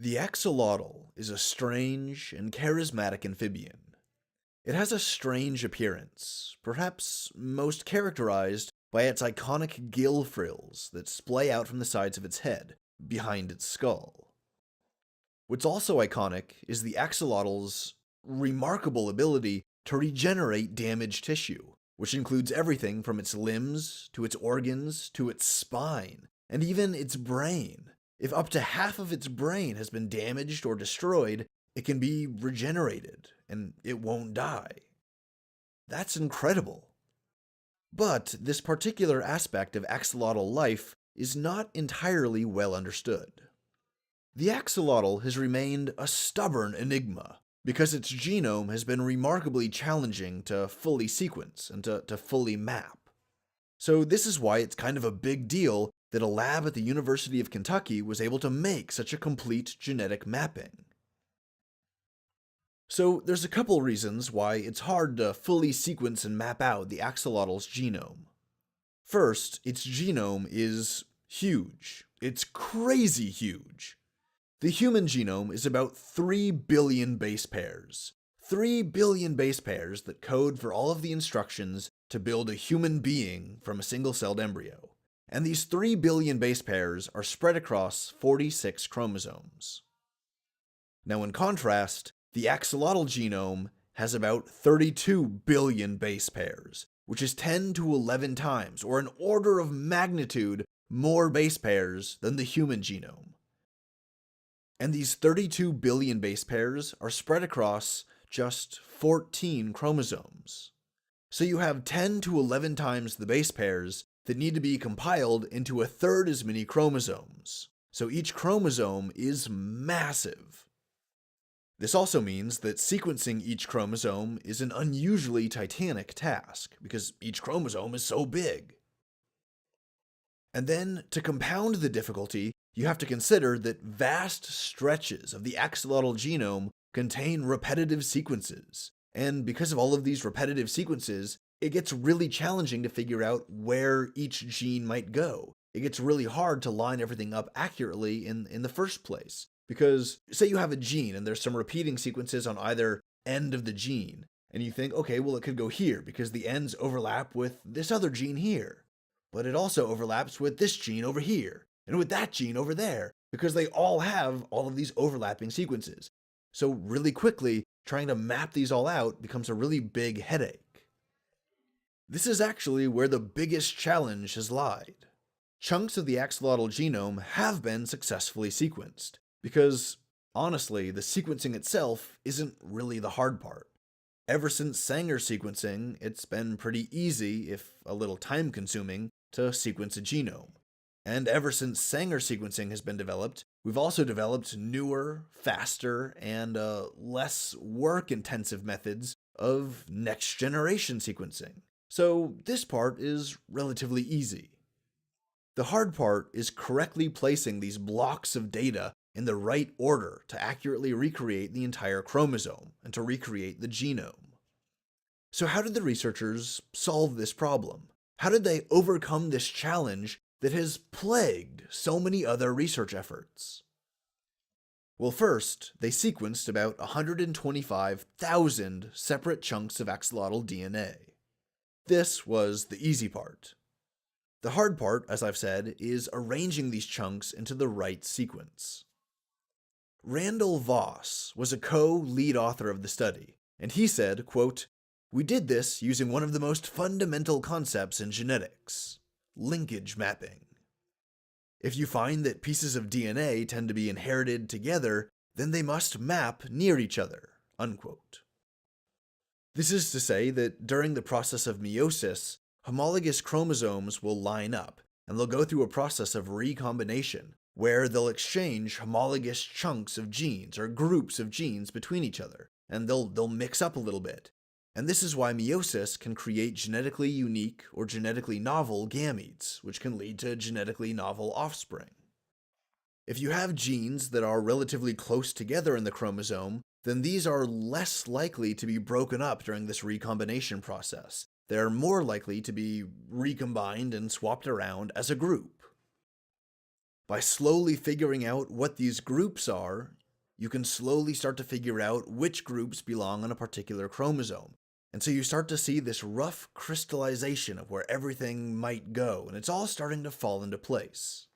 The axolotl is a strange and charismatic amphibian. It has a strange appearance, perhaps most characterized by its iconic gill frills that splay out from the sides of its head, behind its skull. What's also iconic is the axolotl's remarkable ability to regenerate damaged tissue, which includes everything from its limbs, to its organs, to its spine, and even its brain. If up to half of its brain has been damaged or destroyed, it can be regenerated, and it won't die. That's incredible. But this particular aspect of axolotl life is not entirely well understood. The axolotl has remained a stubborn enigma because its genome has been remarkably challenging to fully sequence and to fully map. So this is why it's kind of a big deal that a lab at the University of Kentucky was able to make such a complete genetic mapping. So there's a couple reasons why it's hard to fully sequence and map out the axolotl's genome. First, its genome is huge. It's crazy huge. The human genome is about 3 billion base pairs. 3 billion base pairs that code for all of the instructions to build a human being from a single-celled embryo. And these 3 billion base pairs are spread across 46 chromosomes. Now in contrast, the axolotl genome has about 32 billion base pairs, which is 10 to 11 times, or an order of magnitude, more base pairs than the human genome. And these 32 billion base pairs are spread across just 14 chromosomes. So you have 10 to 11 times the base pairs that need to be compiled into a third as many chromosomes. So each chromosome is massive. This also means that sequencing each chromosome is an unusually titanic task, because each chromosome is so big. And then, to compound the difficulty, you have to consider that vast stretches of the axolotl genome contain repetitive sequences. And because of all of these repetitive sequences, it gets really challenging to figure out where each gene might go. It gets really hard to line everything up accurately in the first place. Because say you have a gene and there's some repeating sequences on either end of the gene, and you think, okay, well it could go here because the ends overlap with this other gene here. But it also overlaps with this gene over here, and with that gene over there, because they all have all of these overlapping sequences. So really quickly, trying to map these all out becomes a really big headache. This is actually where the biggest challenge has lied. Chunks of the axolotl genome have been successfully sequenced, because honestly, the sequencing itself isn't really the hard part. Ever since Sanger sequencing, it's been pretty easy, if a little time-consuming, to sequence a genome. And ever since Sanger sequencing has been developed, we've also developed newer, faster, and less work-intensive methods of next-generation sequencing. So this part is relatively easy. The hard part is correctly placing these blocks of data in the right order to accurately recreate the entire chromosome and to recreate the genome. So how did the researchers solve this problem? How did they overcome this challenge that has plagued so many other research efforts? Well, first, they sequenced about 125,000 separate chunks of axolotl DNA. This was the easy part. The hard part, as I've said, is arranging these chunks into the right sequence. Randall Voss was a co-lead author of the study, and he said, quote, "We did this using one of the most fundamental concepts in genetics, linkage mapping. If you find that pieces of DNA tend to be inherited together, then they must map near each other," unquote. This is to say that during the process of meiosis, homologous chromosomes will line up, and they'll go through a process of recombination, where they'll exchange homologous chunks of genes or groups of genes between each other, and they'll mix up a little bit. And this is why meiosis can create genetically unique or genetically novel gametes, which can lead to genetically novel offspring. If you have genes that are relatively close together in the chromosome, then these are less likely to be broken up during this recombination process. They're more likely to be recombined and swapped around as a group. By slowly figuring out what these groups are, you can slowly start to figure out which groups belong on a particular chromosome. And so you start to see this rough crystallization of where everything might go, and it's all starting to fall into place.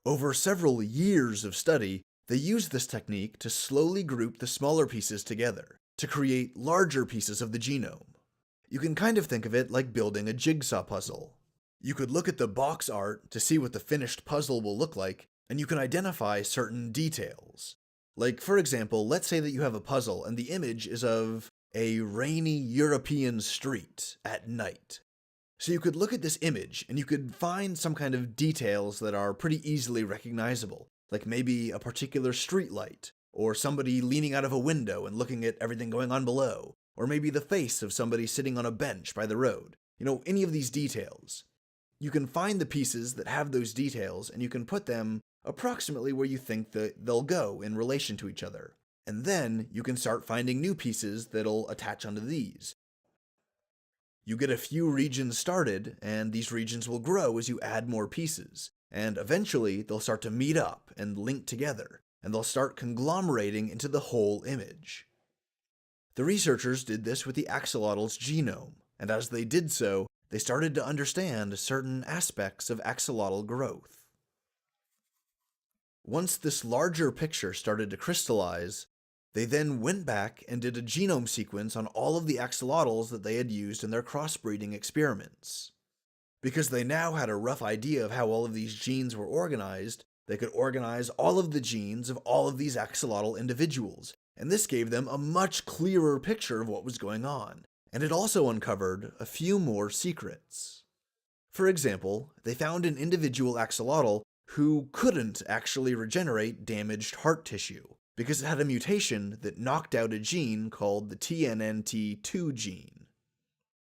Over several years of study, they used this technique to slowly group the smaller pieces together, to create larger pieces of the genome. You can kind of think of it like building a jigsaw puzzle. You could look at the box art to see what the finished puzzle will look like, and you can identify certain details. Like, for example, let's say that you have a puzzle and the image is of a rainy European street at night. So you could look at this image and you could find some kind of details that are pretty easily recognizable, like maybe a particular street light, or somebody leaning out of a window and looking at everything going on below, or maybe the face of somebody sitting on a bench by the road. Any of these details. You can find the pieces that have those details and you can put them approximately where you think that they'll go in relation to each other. And then you can start finding new pieces that'll attach onto these. You get a few regions started, and these regions will grow as you add more pieces. And eventually, they'll start to meet up and link together, and they'll start conglomerating into the whole image. The researchers did this with the axolotl's genome, and as they did so, they started to understand certain aspects of axolotl growth. Once this larger picture started to crystallize, they then went back and did a genome sequence on all of the axolotls that they had used in their crossbreeding experiments. Because they now had a rough idea of how all of these genes were organized, they could organize all of the genes of all of these axolotl individuals, and this gave them a much clearer picture of what was going on. And it also uncovered a few more secrets. For example, they found an individual axolotl who couldn't actually regenerate damaged heart tissue, because it had a mutation that knocked out a gene called the TNNT2 gene.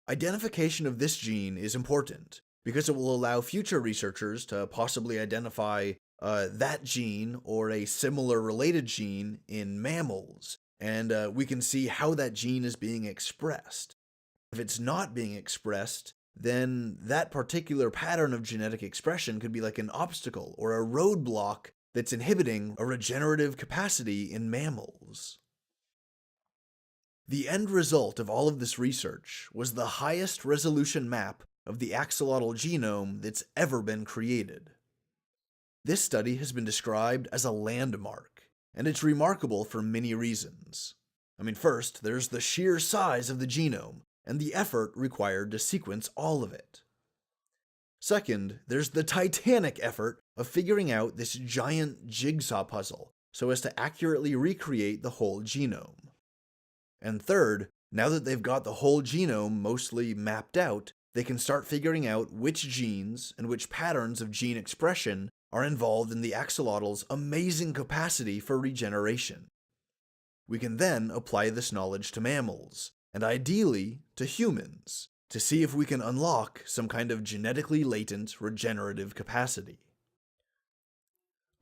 Identification of this gene is important, because it will allow future researchers to possibly identify that gene or a similar related gene in mammals, and we can see how that gene is being expressed. If it's not being expressed, then that particular pattern of genetic expression could be like an obstacle or a roadblock that's inhibiting a regenerative capacity in mammals. The end result of all of this research was the highest resolution map of the axolotl genome that's ever been created. This study has been described as a landmark, and it's remarkable for many reasons. First, there's the sheer size of the genome and the effort required to sequence all of it. Second, there's the titanic effort of figuring out this giant jigsaw puzzle so as to accurately recreate the whole genome. And third, now that they've got the whole genome mostly mapped out, they can start figuring out which genes and which patterns of gene expression are involved in the axolotl's amazing capacity for regeneration. We can then apply this knowledge to mammals, and ideally to humans, to see if we can unlock some kind of genetically latent regenerative capacity.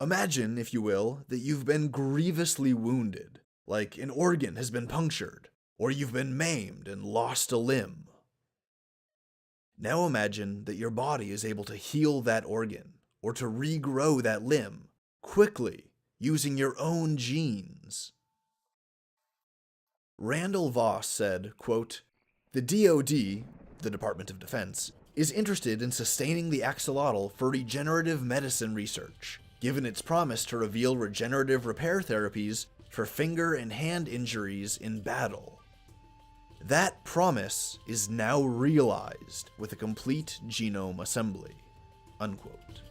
Imagine, if you will, that you've been grievously wounded, like an organ has been punctured, or you've been maimed and lost a limb. Now imagine that your body is able to heal that organ, or to regrow that limb, quickly, using your own genes. Randall Voss said, quote, "The DoD, the Department of Defense, is interested in sustaining the axolotl for regenerative medicine research, given its promise to reveal regenerative repair therapies for finger and hand injuries in battle. That promise is now realized with a complete genome assembly." Unquote.